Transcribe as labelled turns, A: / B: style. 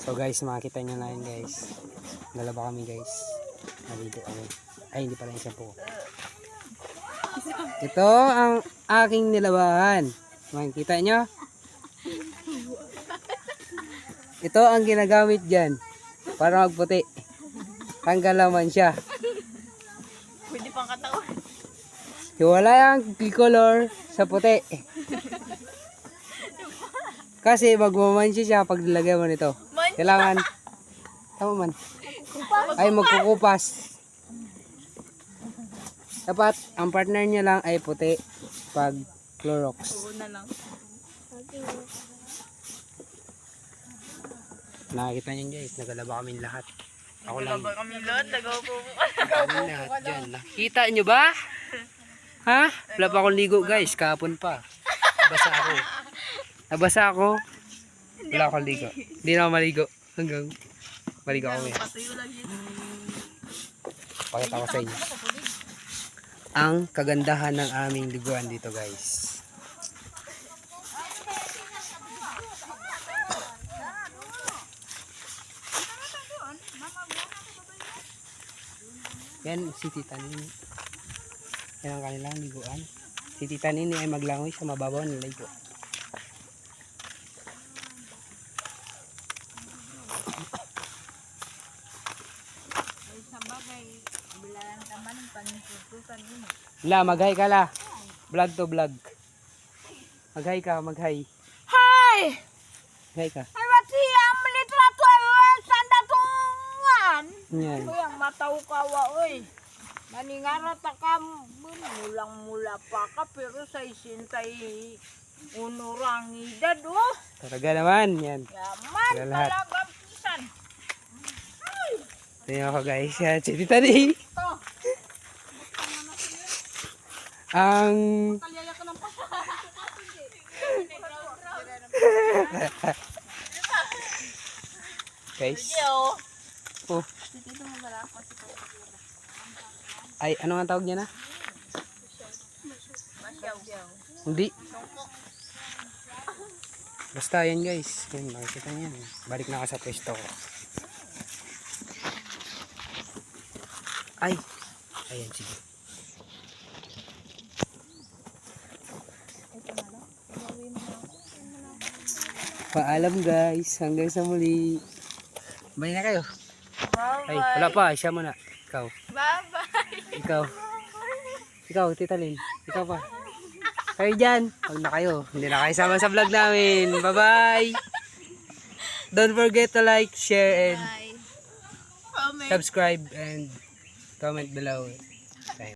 A: So guys, makikita nyo na yun guys. Dalawa kami guys. Nalito kami. Ay, hindi pala yung shampoo. Ito ang aking nilabahan. Makikita nyo? Ito ang ginagamit dyan. Para magputi. Tanggal naman siya.
B: Pwede pang katawan.
A: Hiwala yung color sa puti. Kasi magmamansi siya pag nilagay mo nito. Kailangan, tama man, ay magkukupas. Dapat, ang partner niya lang ay puti pag Clorox.
B: Oo na lang.
A: Nakikita niyo guys, nagalaba kami lahat. Ako lang.
B: Nagalaba kami lahat, nagawa po.
A: Kami lahat dyan. Nakita niyo ba? Ha? Wala pa akong ligo guys, kahapon pa. Nabasa ako. Nabasa ako. Wala akong ligo. Hindi na ako maligo. Hanggang maligo ako ngayon.
B: Patuyo lang yun.
A: Pakita ko sa inyo ang kagandahan ng aming liguan dito guys. Yan si Tita Nini. Yan ang kanilang liguan. Si Tita Nini ay maglangoy sa mababaw ng ligo. La, mag-hi ka la. Vlog to vlog. Mag-hi ka, mag-hi.
B: Hi!
A: Hi ka.
B: Ay, wati ang litrato ay sanda tungan.
A: Yan.
B: Uy, ang mataw ka wa, uy. Maningara ta ka, mulang mula pa ka, pero sa isintay unurang edad, oh.
A: Talaga naman. Yan.
B: Yaman,
A: Wala lahat.
B: talagang pisan.
A: Tingnan ko guys. Yan si Tita Nini.
B: Ito.
A: Ang
B: Kalyaya ka ng pasa.
A: guys.
B: Yo.
A: Oh. Ay, ano ang tawag niya na? Hindi. Basta yan guys. Yan, makikita niyan. Balik na ako sa pwesto ko. Ay. Ayan, sige. Paalam guys. Hanggang sa muli. Bye na kayo. Ay, wala pa. Siya muna. Ikaw.
B: Bye-bye.
A: Ikaw. Ikaw, Tita Lynn. Ikaw pa. Kayo dyan. Huwag na kayo. Hindi na kayo sama sa vlog namin. Bye-bye. Don't forget to like, share, and
B: Comment.
A: subscribe and comment below.